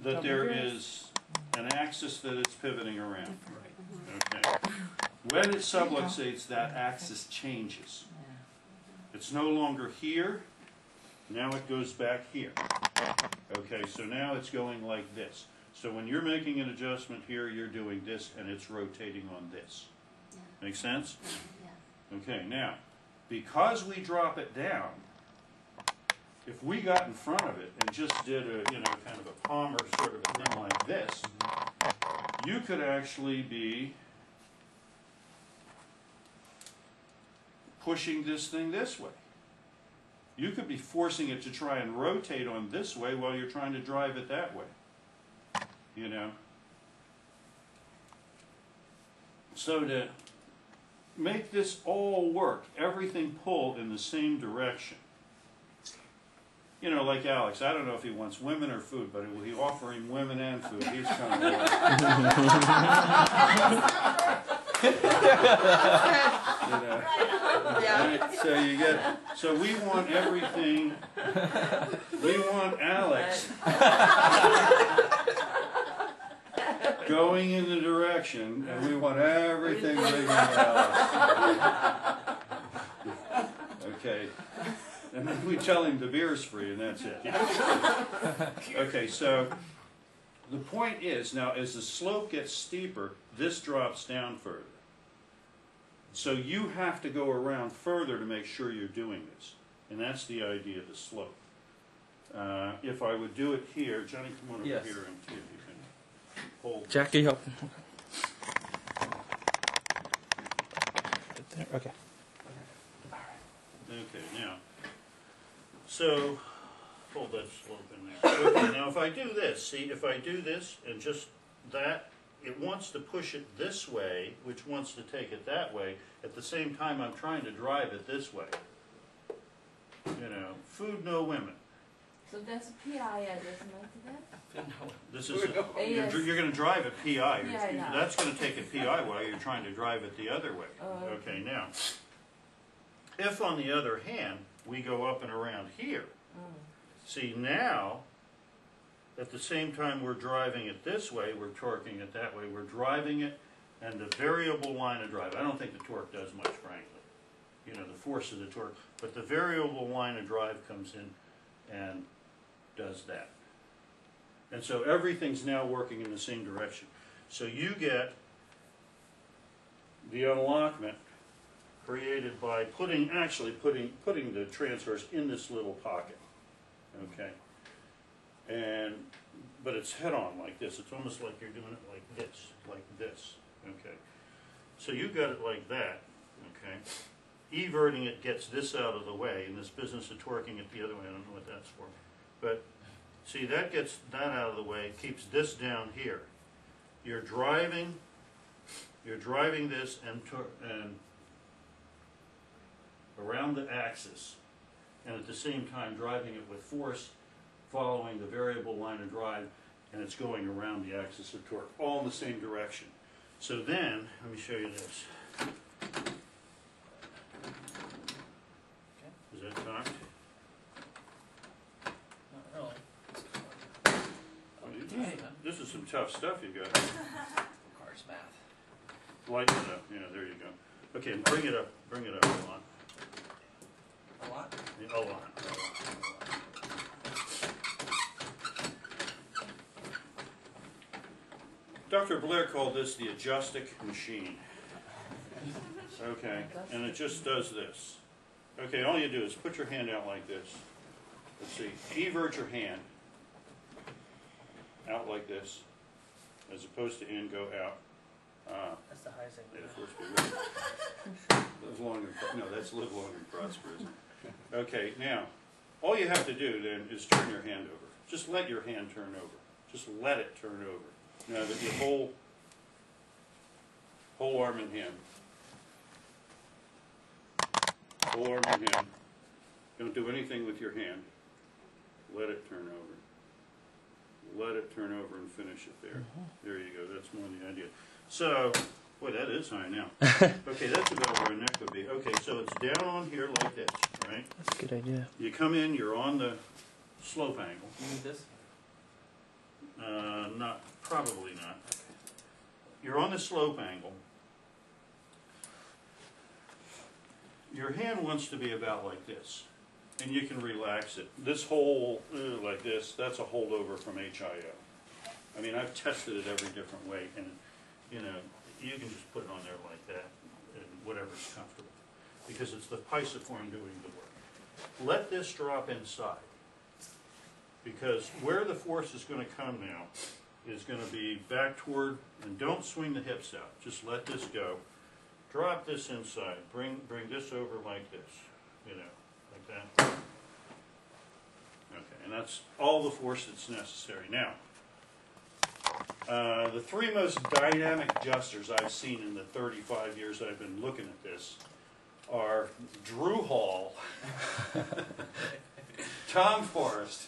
that there is an axis that it's pivoting around. Okay. When it subluxates, that axis changes. It's no longer here. Now it goes back here. Okay, so now it's going like this. So when you're making an adjustment here, you're doing this, and it's rotating on this. Make sense? Okay, now, because we drop it down, if we got in front of it and just did a, kind of a palmer sort of a thing like this, you could actually be pushing this thing this way. You could be forcing it to try and rotate on this way while you're trying to drive it that way. So to make this all work, everything pull in the same direction. Like Alex, I don't know if he wants women or food, but we offer him women and food. He's kind of right? So we want everything, we want Alex going in the direction, and we want everything big on Alex. Okay. And then we tell him the beer's free, and that's it. Okay, so the point is, now as the slope gets steeper, this drops down further. So you have to go around further to make sure you're doing this. And that's the idea of the slope. If I would do it here, Johnny, come on over here and see if you can hold. Jackie, help. Okay. Okay, now. So, hold that slope in there. Okay, now if I do this, see, if I do this and just that, it wants to push it this way, which wants to take it that way. At the same time, I'm trying to drive it this way. Food, no women. So that's a PI adjustment to that? This is, you're going to drive it PI. That's going to take it PI while you're trying to drive it the other way. Okay, now, if on the other hand, we go up and around here. See, now, at the same time we're driving it this way, we're torquing it that way. We're driving it, and the variable line of drive, I don't think the torque does much, frankly. The force of the torque. But the variable line of drive comes in and does that. And so everything's now working in the same direction. So you get the unlockment created by putting the transverse in this little pocket, okay? But it's head-on like this. It's almost like you're doing it like this, okay? So you got it like that, okay? Everting it gets this out of the way, in this business of torquing it the other way. I don't know what that's for, but see, that gets that out of the way, keeps this down here. You're driving this and around the axis, and at the same time driving it with force, following the variable line of drive, and it's going around the axis of torque, all in the same direction. So then, let me show you this. Is that cocked? Not really. This is some tough stuff you got. Requires math. Lighten it up. There you go. Okay, bring it up. Bring it up a lot. A lot? A lot. Dr. Blair called this the adjustic machine. Okay, and it just does this. Okay, all you do is put your hand out like this. Let's see, evert your hand out like this, as opposed to in, go out. That's the highest May the force be with you. Live long and, no, that's live long and prosper, isn't it? Okay, now, all you have to do then is turn your hand over. Just let your hand turn over. Just let it turn over. Now, the whole arm and hand. Whole arm and hand. Don't do anything with your hand. Let it turn over. Let it turn over and finish it there. There you go. That's more the idea. So, boy, that is high now. Okay, that's about where a neck would be. Okay, so it's down on here like this, right? That's a good idea. You come in, you're on the slope angle. You need this? Probably not. You're on the slope angle. Your hand wants to be about like this, and you can relax it. This hole, like this, that's a holdover from HIO. I mean, I've tested it every different way, and you know, you can just put it on there like that, and whatever's comfortable, because it's the pisiform doing the work. Let this drop inside, because where the force is going to come now is going to be back toward, and don't swing the hips out. Just let this go. Drop this inside. Bring this over like this, you know, like that. Okay, and that's all the force that's necessary. Now, the three most dynamic adjusters I've seen in the 35 years I've been looking at this are Drew Hall, Tom Forrest,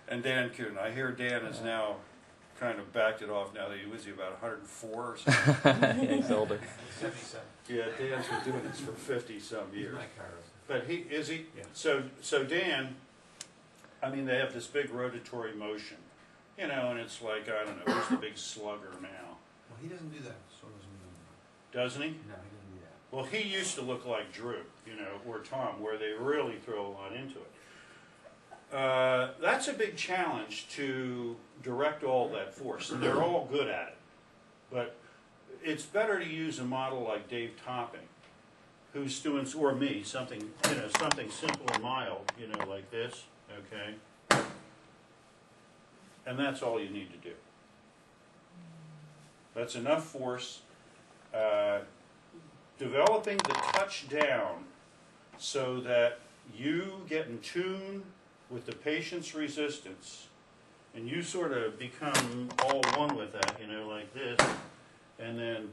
and Dan Kuhn. I hear Dan is now kind of backed it off now that he was about 104 or something. Yeah, he's older. 77. Yeah, Dan's been doing this for 50-some years. My chiropractor. But he, is he? Yeah. So Dan, I mean, they have this big rotatory motion, you know, and it's like, I don't know, who's the big slugger now? Well, he doesn't do that. So Doesn't he? no, he doesn't do that. Well, he used to look like Drew, you know, or Tom, where they really throw a lot into it. That's a big challenge to direct all that force, and they're all good at it. But it's better to use a model like Dave Topping, who's doing, or me, something, you know, something simple and mild, you know, like this, okay? And that's all you need to do. That's enough force. Developing the touch down so that you get in tune with the patient's resistance, and you sort of become all one with that, you know, like this, and then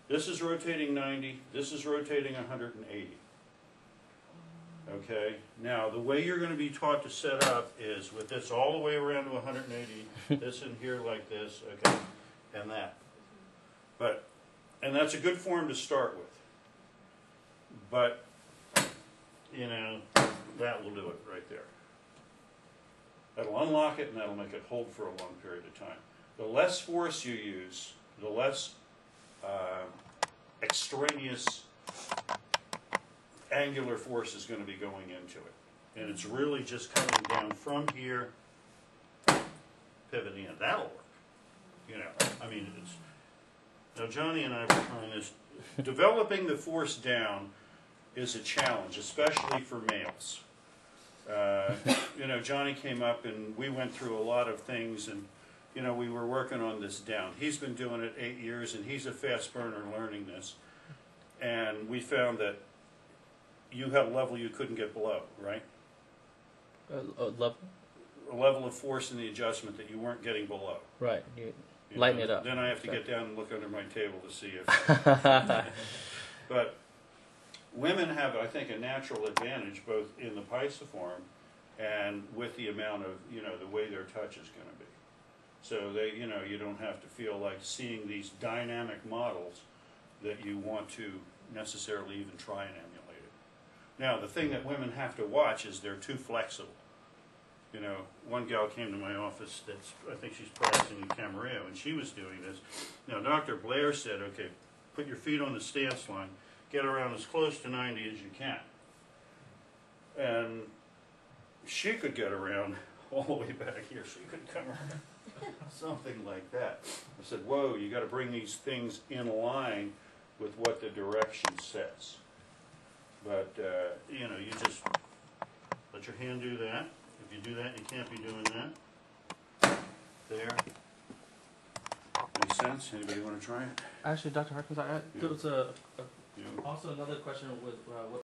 this is rotating 90, this is rotating 180. Okay, now the way you're going to be taught to set up is with this all the way around to 180, this in here like this, okay, and that. And that's a good form to start with. But, you know, that will do it right there. That'll unlock it and that'll make it hold for a long period of time. The less force you use, the less extraneous angular force is going to be going into it. And it's really just coming down from here, pivoting in. That'll work. You know, I mean, it's... Now, Johnny and I were trying this. Developing the force down is a challenge, especially for males. You know, Johnny came up and we went through a lot of things, and, you know, we were working on this down. He's been doing it 8 years, and he's a fast burner learning this. And we found that you had a level you couldn't get below, right? Level? A level of force in the adjustment that you weren't getting below. Right. You You lighten know, it up. Then I have to get down and look under my table to see if... But women have, I think, a natural advantage both in the pisiform and with the amount of, you know, the way their touch is going to be. So they, you know, you don't have to feel like seeing these dynamic models that you want to necessarily even try and emulate it. Now, the thing that women have to watch is they're too flexible. You know, one gal came to my office that's, I think she's practicing in Camarillo, and she was doing this. Now, Dr. Blair said, okay, put your feet on the stance line, get around as close to 90 as you can. And she could get around all the way back here. She could come around, something like that. I said, whoa, you got to bring these things in line with what the direction says. But, you know, you just let your hand do that. If you do that, you can't be doing that. There. Makes sense? Anybody want to try it? Actually, Dr. Harkins, there was You. also another question with what